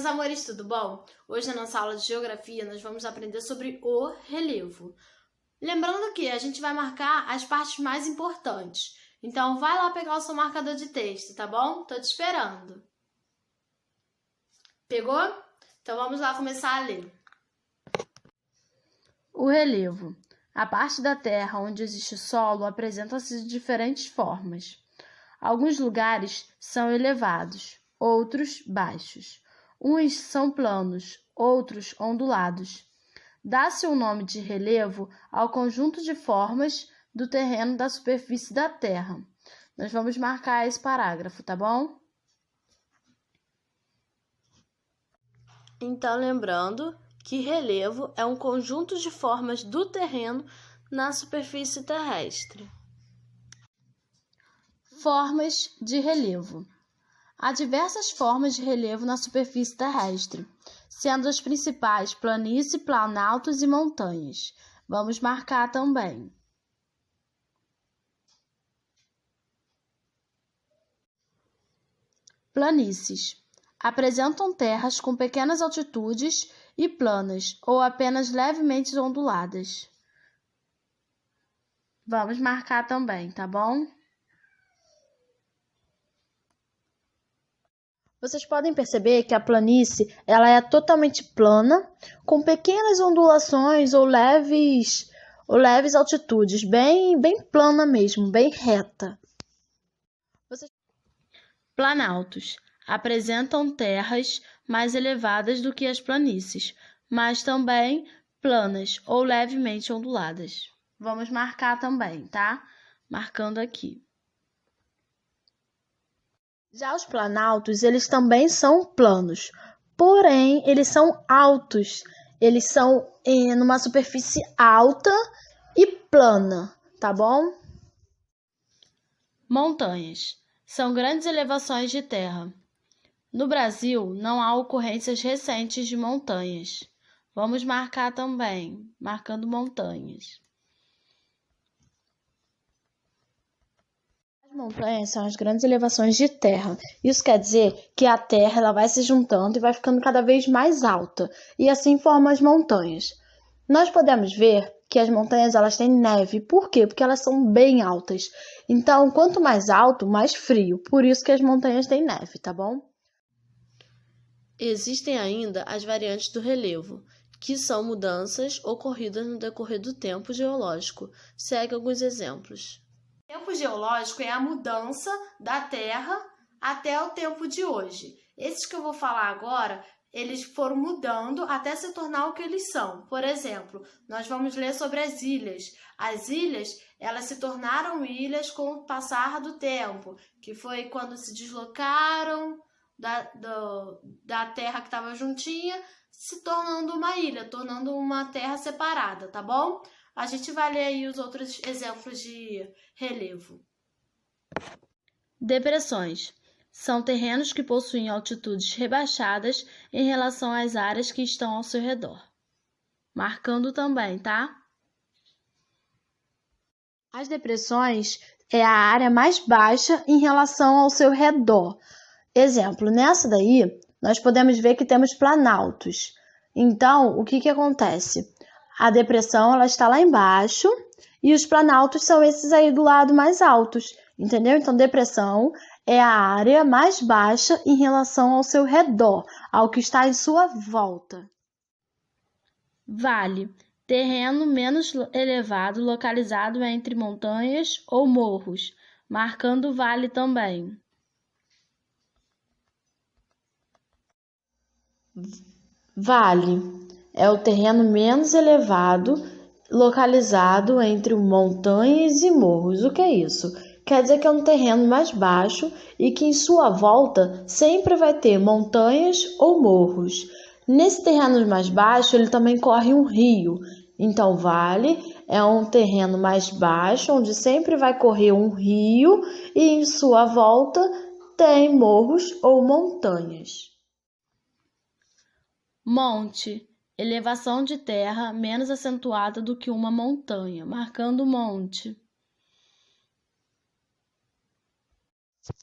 meus amores, tudo bom? Hoje na nossa aula de geografia nós vamos aprender sobre o relevo. Lembrando que a gente vai marcar as partes mais importantes. Então vai lá pegar o seu marcador de texto, tá bom? Tô te esperando. Pegou? Então vamos lá começar a ler. O relevo. A parte da Terra onde existe solo apresenta-se de diferentes formas. Alguns lugares são elevados, outros baixos. Uns são planos, outros ondulados. Dá-se o nome de relevo ao conjunto de formas do terreno da superfície da Terra. Nós vamos marcar esse parágrafo, tá bom? Então, lembrando que relevo é um conjunto de formas do terreno na superfície terrestre. Formas de relevo. Há diversas formas de relevo na superfície terrestre, sendo as principais planície, planaltos e montanhas. Vamos marcar também. Planícies. Apresentam terras com pequenas altitudes e planas, ou apenas levemente onduladas. Vamos marcar também, tá bom? Vocês podem perceber que a planície ela é totalmente plana, com pequenas ondulações ou leves altitudes, bem plana mesmo, bem reta. Planaltos apresentam terras mais elevadas do que as planícies, mas também planas ou levemente onduladas. Vamos marcar também, tá? Marcando aqui. Já os planaltos, eles também são planos, porém, eles são altos. Eles são numa superfície alta e plana, tá bom? Montanhas. São grandes elevações de terra. No Brasil, não há ocorrências recentes de montanhas. Vamos marcar também, marcando montanhas. As montanhas são as grandes elevações de terra. Isso quer dizer que a terra ela vai se juntando e vai ficando cada vez mais alta. E assim forma as montanhas. Nós podemos ver que as montanhas elas têm neve. Por quê? Porque elas são bem altas. Então, quanto mais alto, mais frio. Por isso que as montanhas têm neve, tá bom? Existem ainda as variantes do relevo, que são mudanças ocorridas no decorrer do tempo geológico. Segue alguns exemplos. O tempo geológico é a mudança da Terra até o tempo de hoje. Esses que eu vou falar agora, eles foram mudando até se tornar o que eles são. Por exemplo, nós vamos ler sobre as ilhas. As ilhas, elas se tornaram ilhas com o passar do tempo, que foi quando se deslocaram da terra que estava juntinha, se tornando uma ilha, tornando uma terra separada, tá bom? A gente vai ler aí os outros exemplos de relevo. Depressões. São terrenos que possuem altitudes rebaixadas em relação às áreas que estão ao seu redor. Marcando também, tá? As depressões é a área mais baixa em relação ao seu redor. Exemplo, nessa daí, nós podemos ver que temos planaltos. Então, o que acontece? A depressão ela está lá embaixo e os planaltos são esses aí do lado mais altos, entendeu? Então, depressão é a área mais baixa em relação ao seu redor, ao que está em sua volta. Vale, terreno menos elevado localizado entre montanhas ou morros, marcando vale também. Vale é o terreno menos elevado, localizado entre montanhas e morros. O que é isso? Quer dizer que é um terreno mais baixo e que em sua volta sempre vai ter montanhas ou morros. Nesse terreno mais baixo, ele também corre um rio. Então, vale é um terreno mais baixo, onde sempre vai correr um rio e em sua volta tem morros ou montanhas. Monte, elevação de terra menos acentuada do que uma montanha, marcando monte.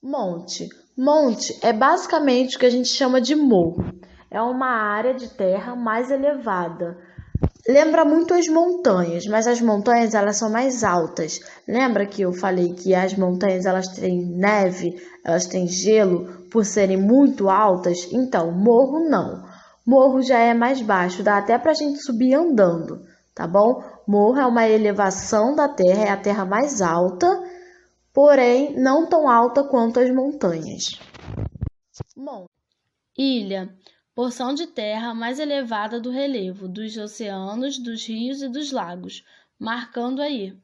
Monte. Monte é basicamente o que a gente chama de morro. é uma área de terra mais elevada. Lembra muito as montanhas, mas as montanhas elas são mais altas. Lembra que eu falei que as montanhas elas têm neve, elas têm gelo por serem muito altas? Então, morro não. Morro já é mais baixo, dá até pra gente subir andando, tá bom? Morro é uma elevação da terra, é a terra mais alta, porém não tão alta quanto as montanhas. Ilha, porção de terra mais elevada do relevo, dos oceanos, dos rios e dos lagos, marcando aí.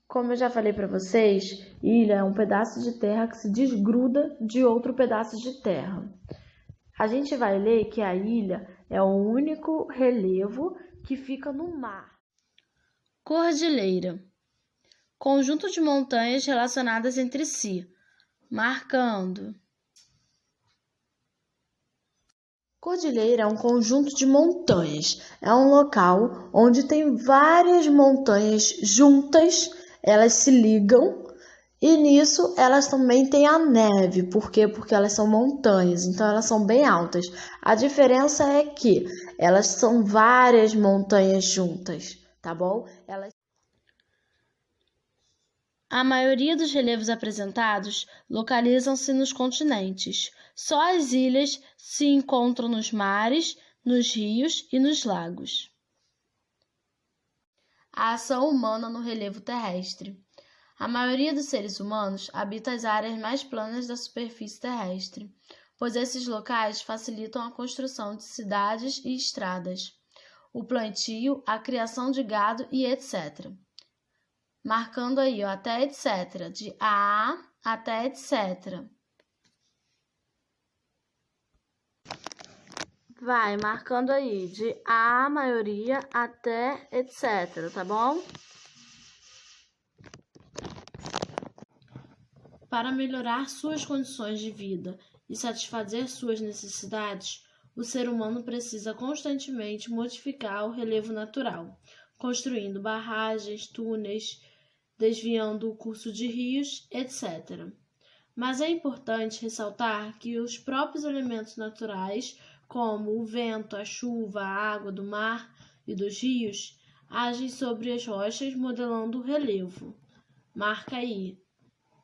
Como eu já falei para vocês, ilha é um pedaço de terra que se desgruda de outro pedaço de terra. A gente vai ler que a ilha é o único relevo que fica no mar. Cordilheira, conjunto de montanhas relacionadas entre si, marcando. Cordilheira é um conjunto de montanhas. É um local onde tem várias montanhas juntas, elas se ligam e nisso elas também têm a neve. Por quê? Porque elas são montanhas, então elas são bem altas. A diferença é que elas são várias montanhas juntas, tá bom? A maioria dos relevos apresentados localizam-se nos continentes. Só as ilhas se encontram nos mares, nos rios e nos lagos. A ação humana no relevo terrestre. A maioria dos seres humanos habita as áreas mais planas da superfície terrestre, pois esses locais facilitam a construção de cidades e estradas, o plantio, a criação de gado e etc. Marcando aí, ó, até etc. De A até etc. Vai marcando aí, de A, maioria, até etc, tá bom? Para melhorar suas condições de vida e satisfazer suas necessidades, o ser humano precisa constantemente modificar o relevo natural, construindo barragens, túneis, desviando o curso de rios, etc. Mas é importante ressaltar que os próprios elementos naturais, como o vento, a chuva, a água do mar e dos rios, agem sobre as rochas modelando o relevo. Marca aí,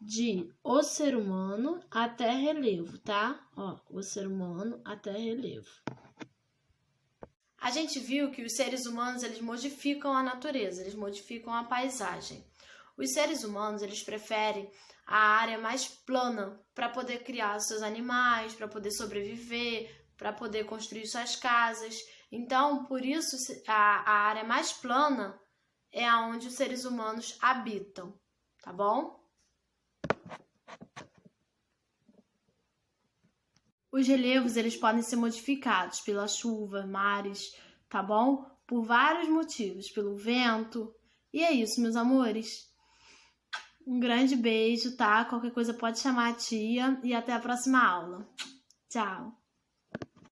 de o ser humano até relevo, tá? Ó, o ser humano até relevo. A gente viu que os seres humanos, eles modificam a natureza, eles modificam a paisagem. Os seres humanos, eles preferem a área mais plana para poder criar seus animais, para poder sobreviver, para poder construir suas casas. Então, por isso, a área mais plana é onde os seres humanos habitam, tá bom? Os relevos, eles podem ser modificados pela chuva, mares, tá bom? Por vários motivos, pelo vento. E é isso, meus amores. Um grande beijo, tá? Qualquer coisa pode chamar a tia e até a próxima aula. Tchau!